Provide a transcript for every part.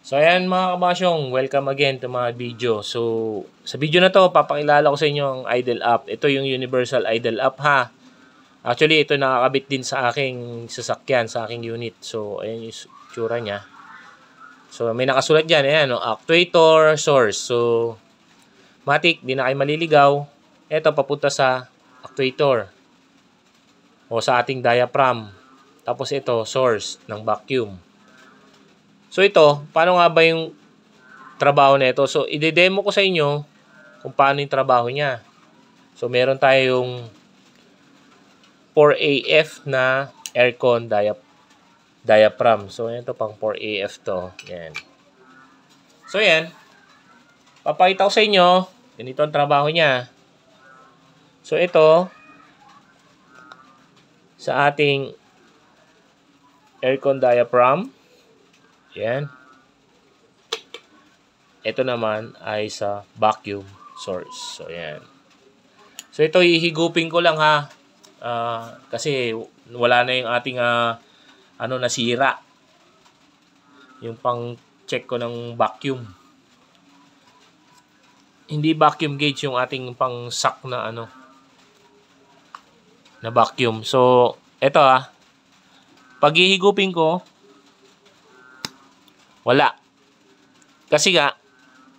So ayan mga kabasyong, welcome again to mga video. So sa video na to, papakilala ko sa inyo ang idle app. Ito yung universal idle app ha. Actually ito nakakabit din sa aking sasakyan, sa aking unit. So ayan yung tsura niya. So may nakasulat dyan, ayan, no? Actuator source. So matik, di na kayo maliligaw. Ito papunta sa actuator o sa ating diaphragm. Tapos ito source ng vacuum. So ito, paano nga ba yung trabaho nito? So ide-demo ko sa inyo kung paano yung trabaho niya. So meron tayong 4AF na aircon diaphragm. So ito pang 4AF to. Yan. So yan. Papakita ko sa inyo. Ganito ang trabaho niya. So ito sa ating aircon diaphragm. Yan. Ito naman ay sa vacuum source. So, yan. So, ito ihigupin ko lang ha. Kasi wala na yung ating nasira. Yung pang check ko ng vacuum. Hindi vacuum gauge yung ating pang suck na na vacuum. So, ito pag ihigupin ko, wala. Kasi nga,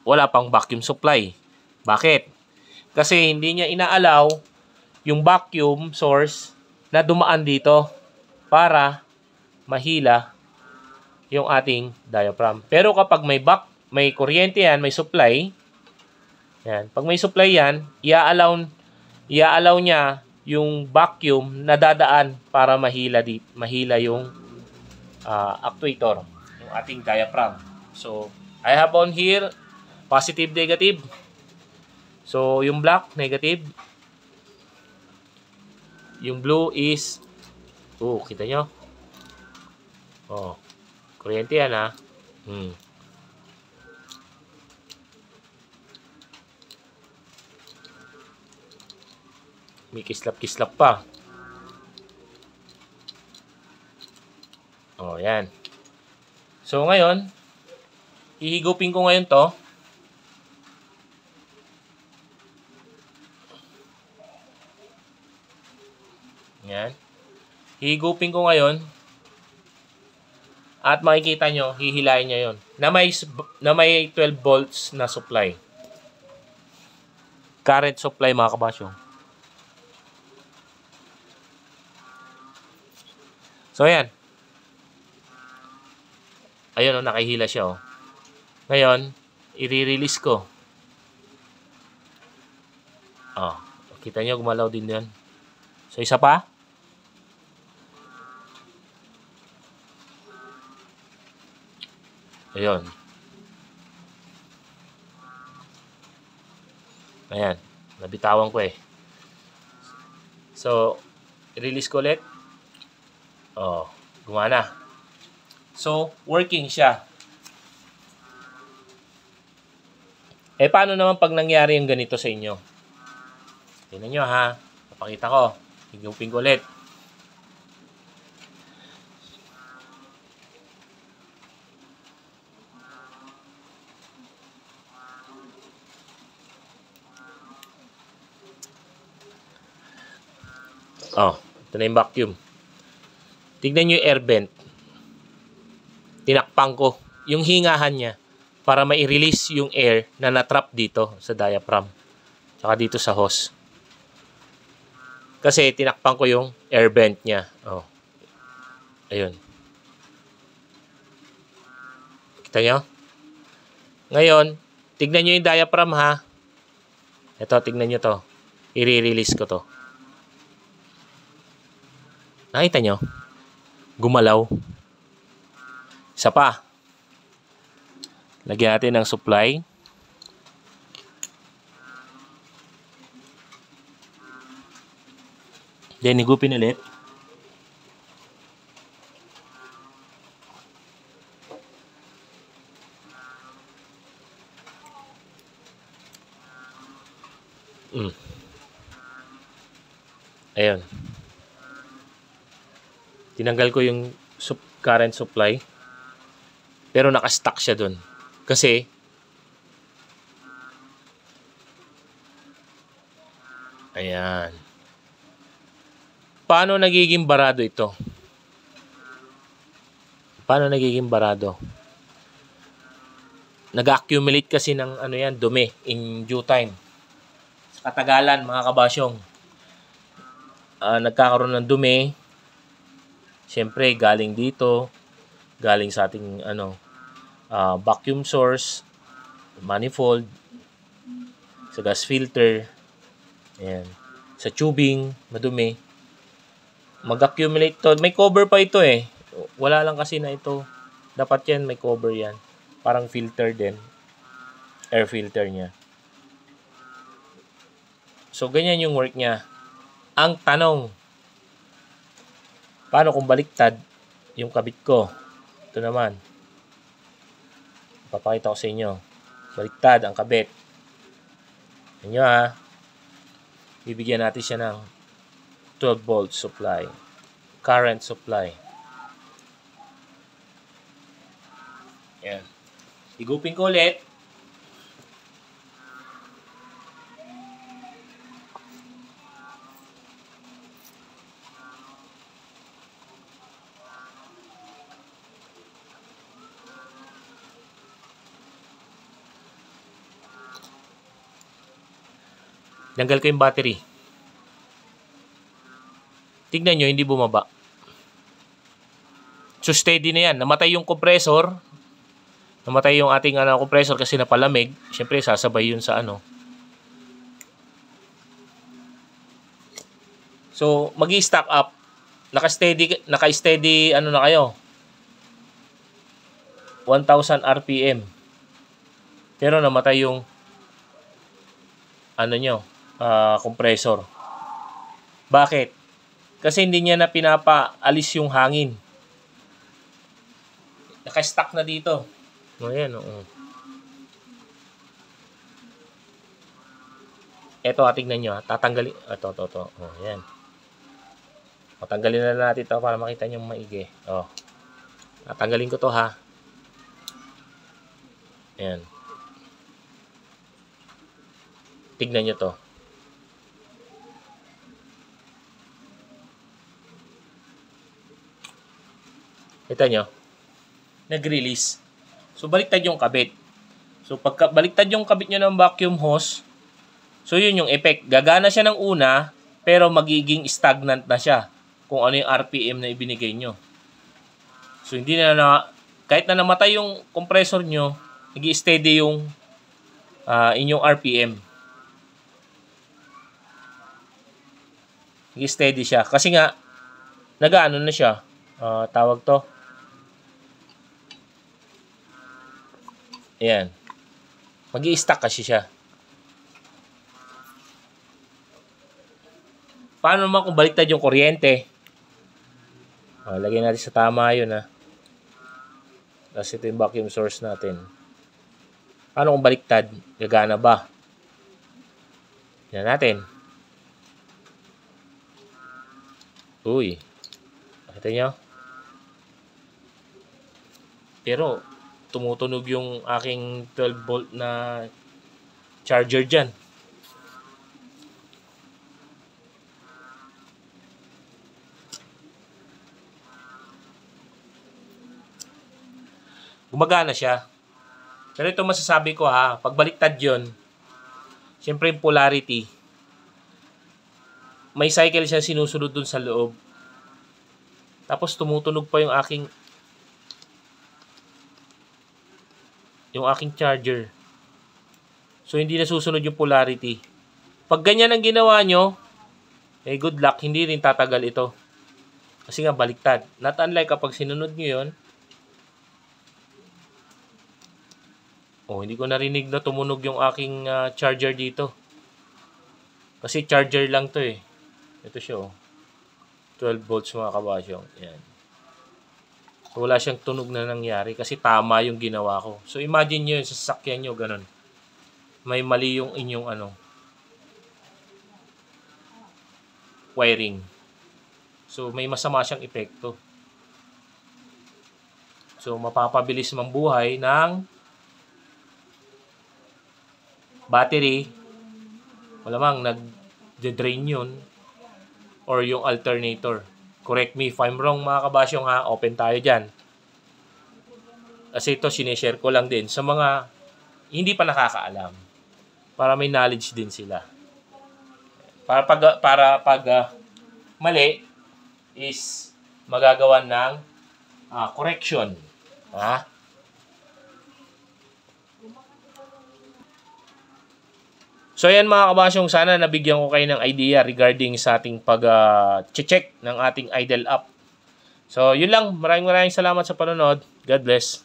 wala pang vacuum supply. Bakit? Kasi hindi niya inaalaw yung vacuum source na dumaan dito para mahila yung ating diaphragm. Pero kapag may kuryente yan, may supply, yan. Pag may supply yan, iaalaw niya yung vacuum na dadaan para mahila yung actuator, yung ating diaphragm. So, I have on here positive, negative. So, yung black, negative. Yung blue is, kita nyo? Kuryente yan ha. May kislap-kislap pa. Yan. So, ngayon, ihigupin ko ngayon to. Yan. Higupin ko ngayon. At makikita nyo, hihilayin nyo yun. Na may 12 volts na supply. Current supply mga kabasyo. So, ayan. Ayun, nakahila siya. Ngayon, i-release ko. Kita nyo, gumalaw din yan. So, isa pa. Ayun. Ayan. Nabitawan ko eh. So, i-release ko ulit. Gumana. So, working siya. Paano naman pag nangyari yung ganito sa inyo? Tingnan nyo ha. Papakita ko. Higupin ko ulit. Ito na yung vacuum. Tignan nyo yung air vent. Tinakpan ko yung hingahan niya para mai-release yung air na natrap dito sa diaphragm. Tsaka dito sa hose. Kasi tinakpan ko yung air vent niya. Ayun. Kita nyo? Ngayon, tignan nyo yung diaphragm ha. Ito, tignan nyo to. I-release ko to. Nakita nyo? Gumalaw. Isa pa. Lagyan natin ng supply. Then, higupin ulit. Ayun. Tinanggal ko yung current supply. Pero naka-stuck siya dun. Kasi, ayan. Paano nagiging barado ito? Paano nagiging barado? Nag-accumulate kasi ng ano yan, dumi in due time. Sa katagalan, mga kabasyong, nagkakaroon ng dumi. Siyempre, galing dito, galing sa ating vacuum source, manifold, sa gas filter, ayan, sa tubing, madumi. Mag-accumulate to. May cover pa ito eh. Wala lang kasi na ito. Dapat yan, may cover yan. Parang filter din. Air filter niya. So, ganyan yung work niya. Ang tanong, paano kung baliktad yung kabit ko? Ito naman. Papakita ko sa inyo. Baliktad ang kabit. Yan nyo ha. Bibigyan natin siya ng 12 volt supply. Current supply. Yan. Igupin ko ulit. Tanggal ko yung battery. Tignan nyo, hindi bumaba. So, steady na yan. Namatay yung compressor. Namatay yung ating compressor kasi napalamig. Siyempre, sasabay yun sa So, magi-stack up. Naka-steady na kayo. 1,000 RPM. Pero namatay yung compressor. Bakit? Kasi hindi niya na pinapaalis yung hangin. Naka-stuck na dito. Ayan, oo. Ito, tingnan nyo. Tatanggalin. Ito. Oh, ayan. Tatanggalin na natin ito para makita nyo maigi. Oh. Tatanggalin ko to ha. Ayan. Tignan nyo to. Kita nyo? Nag-release. So, baliktad yung kabit. So, pagka baliktad yung kabit nyo ng vacuum hose, so, yun yung effect. Gagana siya ng una, pero magiging stagnant na siya kung ano yung RPM na ibinigay nyo. So, hindi kahit na namatay yung compressor nyo, nag-i-steady yung inyong RPM. Nag-i-steady siya. Kasi nga, nag-ano na siya. Tawag to. Ayan. Mag-i-stack kasi siya. Paano naman kung baliktad yung kuryente? Lagyan natin sa tama yun ha. Tapos ito yung vacuum source natin. Paano kung baliktad? Gagana ba? Yan natin. Uy. Nakita nyo? Pero, tumutunog yung aking 12 volt na charger dyan. Gumagana siya. Pero ito masasabi ko ha, pag baliktad yun, siyempre yung polarity, may cycle siya sinusunod dun sa loob. Tapos tumutunog pa yung aking charger. So, hindi na susunod yung polarity. Pag ganyan ang ginawa nyo, good luck, hindi rin tatagal ito. Kasi nga, baliktad. Not unlike kapag sinunod nyo yun, hindi ko narinig na tumunog yung aking charger dito. Kasi charger lang to eh. Ito siya 12 volts mga kabasyong. Yan. So, wala siyang tunog na nangyari kasi tama yung ginawa ko. So, imagine nyo yung sasakyan nyo, ganun. May mali yung inyong wiring. So, may masama siyang epekto. So, mapapabilis mambuhay ng battery. Malamang nag-drain yun. Or yung alternator. Correct me if I'm wrong mga kabasyong ha. Open tayo dyan. Kasi ito, sineshare ko lang din sa mga hindi pa nakakaalam. Para may knowledge din sila. Para pag mali is magagawa ng correction. Ha? So yan mga kabasyong, sana nabigyan ko kayo ng idea regarding sa ating pag-check ng ating idle app. So yun lang, maraming salamat sa panonood. God bless.